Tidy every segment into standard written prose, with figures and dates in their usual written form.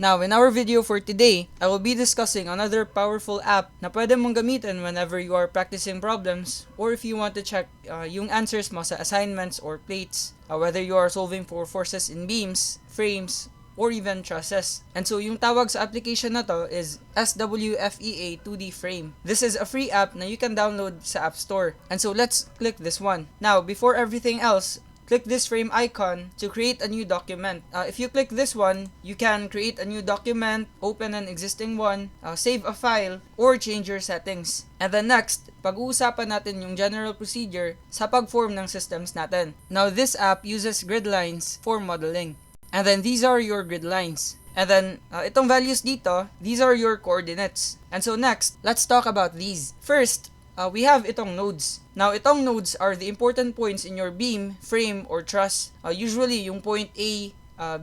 Now, in our video for today, I will be discussing another powerful app na pwede mong gamitin whenever you are practicing problems or if you want to check yung answers mo sa assignments or plates, whether you are solving for forces in beams, frames, or even trusses. And so yung tawag sa application na to is SWFEA 2D Frame. This is a free app na you can download sa App Store. And so let's click this one. Now, before everything else, click this frame icon to create a new document. If you click this one, you can create a new document, open an existing one, save a file, or change your settings. And then next, pag-uusapan natin yung general procedure sa pag-form ng systems natin. Now, this app uses grid lines for modeling. And then these are your grid lines. And then, itong values dito, these are your coordinates. And so next, let's talk about these. First, we have itong nodes. Now, itong nodes are the important points in your beam, frame, or truss. Usually, yung point A,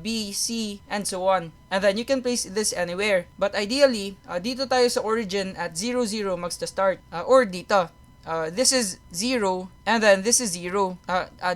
B, C, and so on. And then, you can place this anywhere. But ideally, dito tayo sa origin at 0, 0 marks the start. Or dito. This is 0, and then this is 0.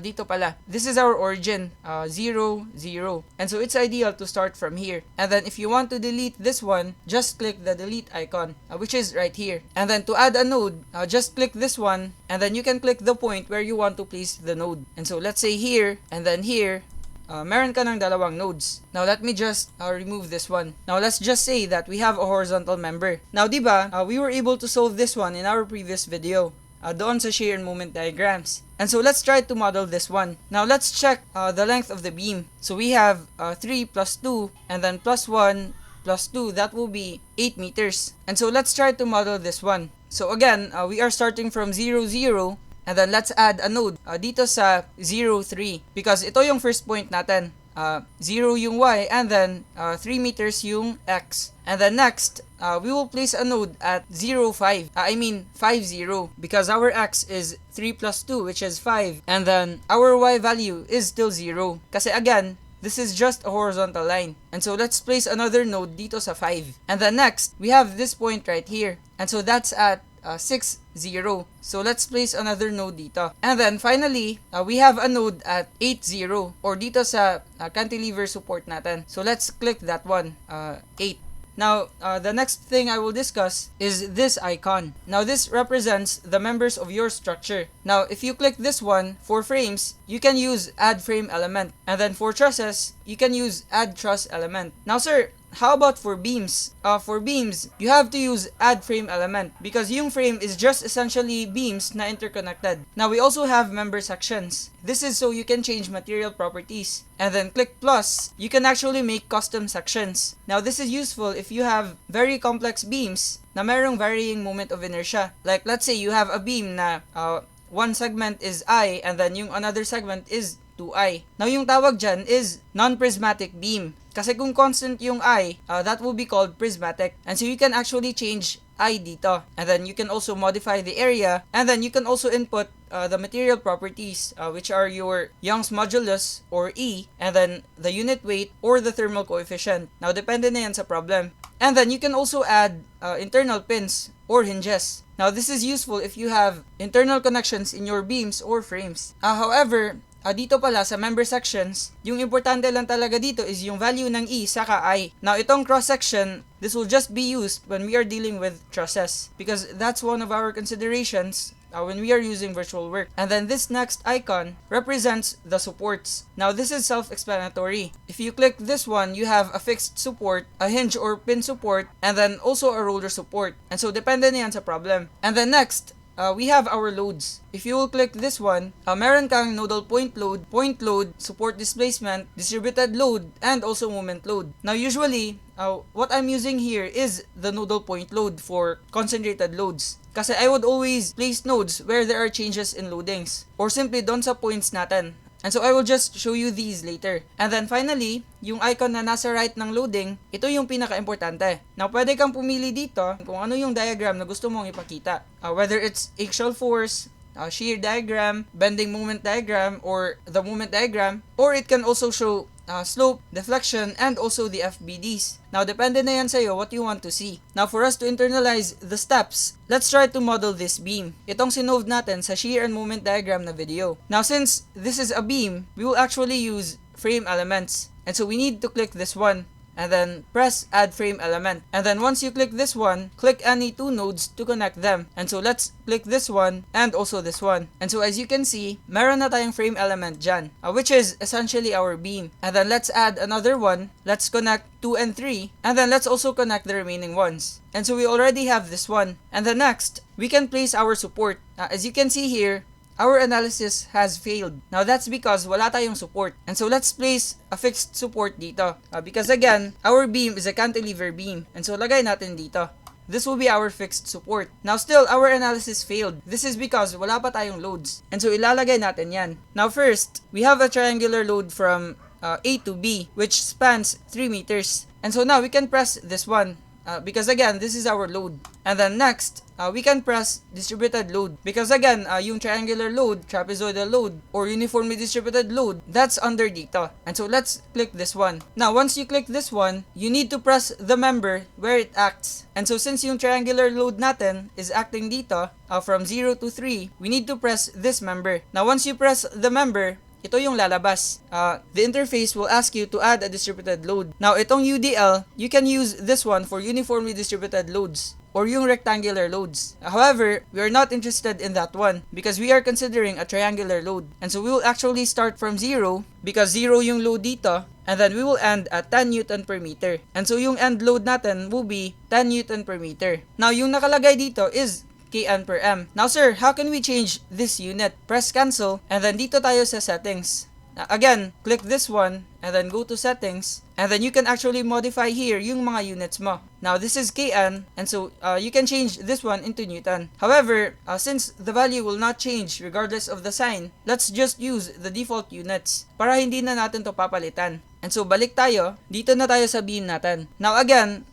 Dito pala. This is our origin, 0, 0. And so it's ideal to start from here. And then if you want to delete this one, just click the delete icon, which is right here. And then to add a node, just click this one, and then you can click the point where you want to place the node. And so let's say here, and then here, meron ka ng dalawang nodes. Now, let me just remove this one. Now, let's just say that we have a horizontal member. Now, diba, we were able to solve this one in our previous video. Doon sa shear and moment diagrams. And so, let's try to model this one. Now, let's check the length of the beam. So, we have 3 plus 2, and then plus 1 plus 2. That will be 8 meters. And so, let's try to model this one. So, again, we are starting from 0, 0. And then, let's add a node dito sa 0, 3. Because ito yung first point natin. 0 yung y, and then 3 meters yung x. And then next, we will place a node at 0, 5. 5, 0. Because our x is 3 plus 2, which is 5. And then, our y value is still 0. Kasi again, this is just a horizontal line. And so, let's place another node dito sa 5. And then next, we have this point right here. And so, that's at 6, 0. So, let's place another node dito. And then, finally, we have a node at 8, 0. Or dito sa cantilever support natin. So, let's click that one, 8. Now, the next thing I will discuss is this icon. Now, this represents the members of your structure. Now, if you click this one, for frames, you can use add frame element. And then for trusses, you can use add truss element. Now, sir, how about for beams? For beams, you have to use add frame element because yung frame is just essentially beams na interconnected. Now, we also have member sections. This is so you can change material properties. And then click plus, you can actually make custom sections. Now, this is useful if you have very complex beams na merong varying moment of inertia. Like, let's say you have a beam na one segment is I and then yung another segment is 2I. Now, yung tawag dyan is non-prismatic beam. Kasi kung constant yung I, that will be called prismatic. And so you can actually change I dito. And then you can also modify the area. And then you can also input the material properties, which are your Young's modulus or E, and then the unit weight or the thermal coefficient. Now, depende na yan sa problem. And then you can also add internal pins or hinges. Now, this is useful if you have internal connections in your beams or frames. However, dito pala sa member sections, yung importante lang talaga dito is yung value ng E saka I. Now, itong cross-section, this will just be used when we are dealing with trusses because that's one of our considerations when we are using virtual work. And then this next icon represents the supports. Now, this is self-explanatory. If you click this one, you have a fixed support, a hinge or pin support, and then also a roller support. And so, depende na yan sa problem. And then next, we have our loads. If you will click this one, meron kang nodal point load, support displacement, distributed load, and also moment load. Now, usually, what I'm using here is the nodal point load for concentrated loads. Kasi I would always place nodes where there are changes in loadings or simply doon sa points natin. And so I will just show you these later. And then finally, yung icon na nasa right ng loading, ito yung pinaka-importante. Now, pwede kang pumili dito kung ano yung diagram na gusto mong ipakita. Whether it's axial force, shear diagram, bending moment diagram, or the moment diagram, or it can also show slope, deflection, and also the FBDs. Now, depende na yan sa'yo what you want to see. Now, for us to internalize the steps, let's try to model this beam. Itong sinove natin sa shear and moment diagram na video. Now, since this is a beam, we will actually use frame elements. And so, we need to click this one. and then press add frame element. And then once you click this one, click any two nodes to connect them. And so let's click this one and also this one. And so as you can see, meron na tayong frame element dyan, which is essentially our beam. And then let's add another one. Let's connect 2 and 3, and then let's also connect the remaining ones. And so we already have this one. And then next, we can place our support. As you can see here, our analysis has failed. Now that's because wala tayong support. And so let's place a fixed support dito. Because again, our beam is a cantilever beam. And so lagay natin dito. This will be our fixed support. Now still, our analysis failed. This is because wala pa tayong loads. And so ilalagay natin yan. Now first, we have a triangular load from A to B, which spans 3 meters. And so now we can press this one. Because again, this is our load. And then next, we can press distributed load. Because again, yung triangular load, trapezoidal load, or uniformly distributed load, that's under dito. And so let's click this one. Now, once you click this one, you need to press the member where it acts. And so since yung triangular load natin is acting dito, from 0 to 3, we need to press this member. Now, once you press the member, ito yung lalabas. The interface will ask you to add a distributed load. Now, itong UDL, you can use this one for uniformly distributed loads or yung rectangular loads. However, we are not interested in that one because we are considering a triangular load. And so we will actually start from 0 because 0 yung load dito, and then we will end at 10 Newton per meter. And so yung end load natin will be 10 Newton per meter. Now, yung nakalagay dito is kN per m. Now sir, how can we change this unit? Press cancel, and then dito tayo sa settings. Again, click this one, and then go to settings, and then you can actually modify here yung mga units mo. Now this is kN, and so you can change this one into Newton. However, since the value will not change regardless of the sign, let's just use the default units para hindi na natin to papalitan. And so balik tayo, dito na tayo sa beam natin. Now again,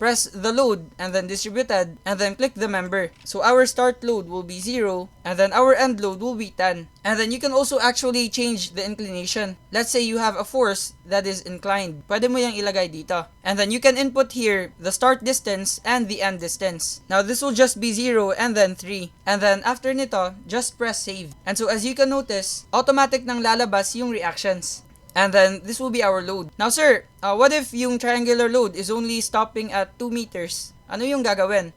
press the load and then distributed, and then click the member. So our start load will be 0, and then our end load will be 10. And then you can also actually change the inclination. Let's say you have a force that is inclined. Pwede mo yung ilagay dito. And then you can input here the start distance and the end distance. Now this will just be 0 and then 3. And then after nito, just press save. And so as you can notice, automatic nang lalabas yung reactions. And then this will be our load. Now sir, what if yung triangular load is only stopping at 2 meters? Ano yung gagawin?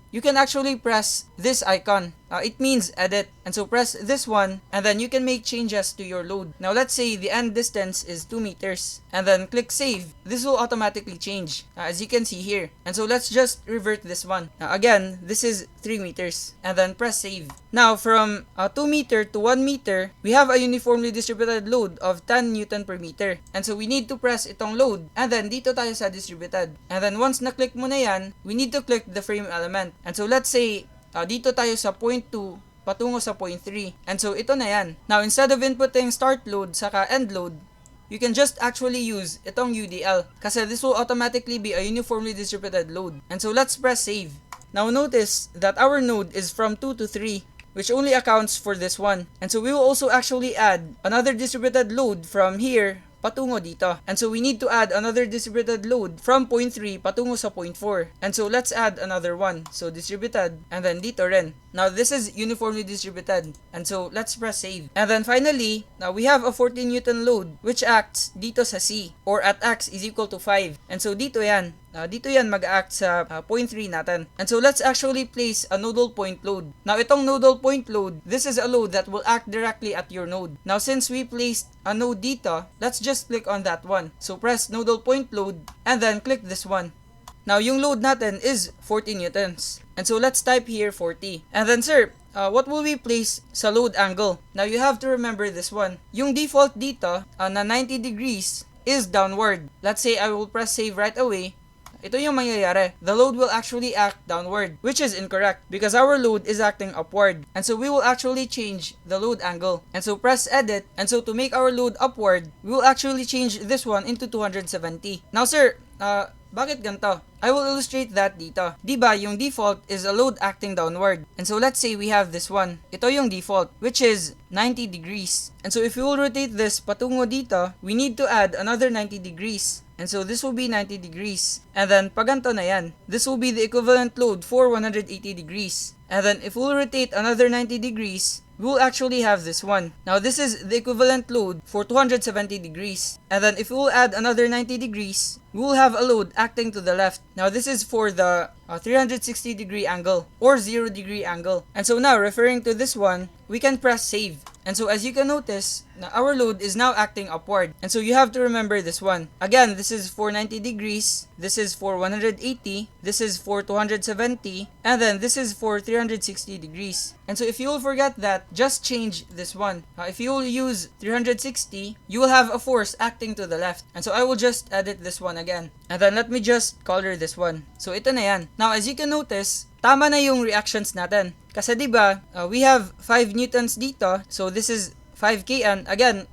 You can actually press this icon. It means edit. And so press this one, and then you can make changes to your load. Now let's say the end distance is 2 meters, and then click save. This will automatically change, as you can see here. And so let's just revert this one. Again, this is 3 meters, and then press save. Now from 2 meter to 1 meter, we have a uniformly distributed load of 10 Newton per meter. And so we need to press itong load, and then dito tayo sa distributed. And then once na-click mo na yan, we need to click the frame element. And so let's say, dito tayo sa point 2 patungo sa point 3. And so ito na yan. Now instead of inputting start load saka end load, you can just actually use itong UDL kasi this will automatically be a uniformly distributed load. And so let's press save. Now notice that our node is from 2 to 3, which only accounts for this one. And so we will also actually add another distributed load from here patungo dito. And so we need to add another distributed load from point 3 patungo sa point 4. And so let's add another one. So distributed, and then dito rin. Now this is uniformly distributed. And so let's press save. And then finally, now we have a 14 Newton load which acts dito sa C, or at x is equal to 5. And so dito yan. Dito yan mag-act sa point 3 natin. And so let's actually place a nodal point load. Now itong nodal point load, this is a load that will act directly at your node. Now since we placed a node dito, let's just click on that one. So press nodal point load, and then click this one. Now yung load natin is 40 newtons. And so let's type here 40. And then sir, what will we place sa load angle? Now you have to remember this one. Yung default dito na 90 degrees is downward. Let's say I will press save right away. Ito yung mangyayari. The load will actually act downward, which is incorrect because our load is acting upward. And so we will actually change the load angle. And so press edit. And so to make our load upward, we will actually change this one into 270. Now sir, bakit ganito? I will illustrate that dito. Diba, yung default is a load acting downward. And so let's say we have this one. Ito yung default, which is 90 degrees. And so if we will rotate this patungo dito, we need to add another 90 degrees. And so this will be 90 degrees. And then pag ganito na yan, this will be the equivalent load for 180 degrees. And then if we'll rotate another 90 degrees, we will actually have this one. Now this is the equivalent load for 270 degrees. And then if we will add another 90 degrees, we will have a load acting to the left. Now this is for the 360 degree angle or 0 degree angle. And so now referring to this one, we can press save. And so as you can notice, our load is now acting upward. And so you have to remember this one. Again, this is for 90 degrees, this is for 180, this is for 270, and then this is for 360 degrees. And so if you will forget that, just change this one. If you will use 360, you will have a force acting to the left. And so I will just edit this one again. And then let me just color this one. So ito na yan. Now as you can notice, tama na yung reactions natin. Kasi diba, we have 5 newtons dito. So this is 5 kN. Again,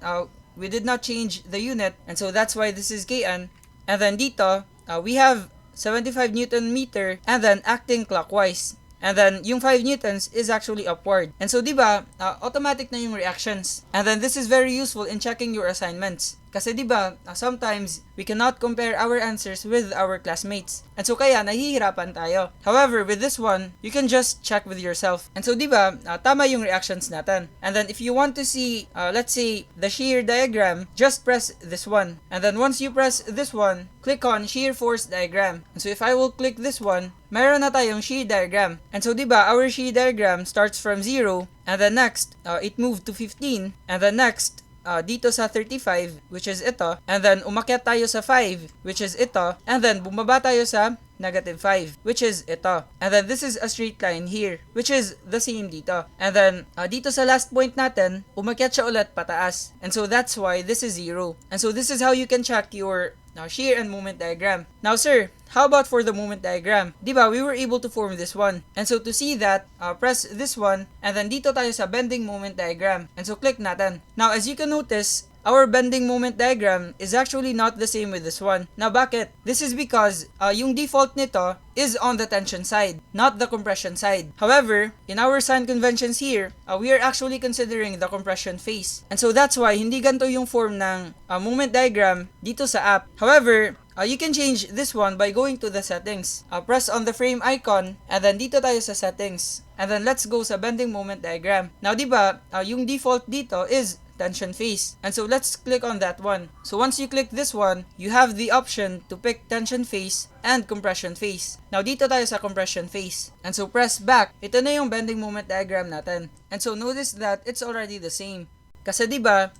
we did not change the unit. And so that's why this is kN. And then dito, we have 75 newton meter and then acting clockwise. And then yung 5 newtons is actually upward. And so diba, automatic na yung reactions. And then this is very useful in checking your assignments. Kasi diba, sometimes we cannot compare our answers with our classmates. And so kaya nahihirapan tayo. However, with this one, you can just check with yourself. And so diba, tama yung reactions natin. And then if you want to see, let's say, the shear diagram, just press this one. And then once you press this one, click on shear force diagram. And so if I will click this one, meron na tayong shear diagram. And so diba, our shear diagram starts from 0, and then next, it moved to 15, and then next, dito sa 35, which is ito, and then umakyat tayo sa 5, which is ito, and then bumaba tayo sa negative 5, which is ito. And then this is a straight line here, which is the same dito. And then dito sa last point natin, umakyat siya ulit pataas. And so that's why this is 0. And so this is how you can check your shear and moment diagram. Now sir, how about for the moment diagram? Diba, we were able to form this one. And so to see that, press this one, and then dito tayo sa bending moment diagram. And so click natin. Now as you can notice, our bending moment diagram is actually not the same with this one. Now bakit? This is because yung default nito is on the tension side, not the compression side. However, in our sign conventions here, we are actually considering the compression phase. And so that's why hindi ganito yung form ng moment diagram dito sa app. However, you can change this one by going to the settings. Press on the frame icon, and then dito tayo sa settings. And then let's go sa bending moment diagram. Now diba, yung default dito is tension phase. And so let's click on that one. So once you click this one, you have the option to pick tension phase and compression phase. Now dito tayo sa compression phase. And so press back. Ito na yung bending moment diagram natin. And so notice that it's already the same. Kasi diba,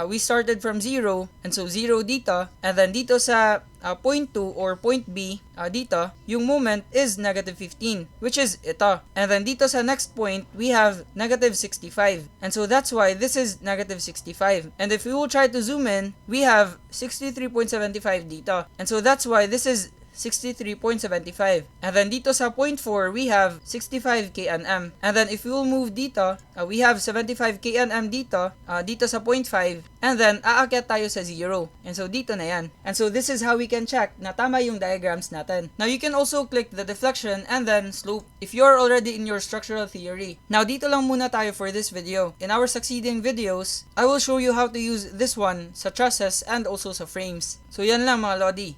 we started from 0, and so 0 dito, and then dito sa point 2 or point B, dito, yung moment is negative 15, which is ito. And then dito sa next point, we have negative 65. And so that's why this is negative 65. And if we will try to zoom in, we have 63.75 dito. And so that's why this is 63.75. And then dito sa point 4, we have 65 kNm. And then if we will move dito, we have 75 kNm dito, dito sa point 5, and then aakyat tayo sa 0. And so dito na yan. And so this is how we can check na tama yung diagrams natin. Now you can also click the deflection and then slope if you're already in your structural theory. Now dito lang muna tayo for this video. In our succeeding videos, I will show you how to use this one sa trusses and also sa frames. So yan lang mga Lodi.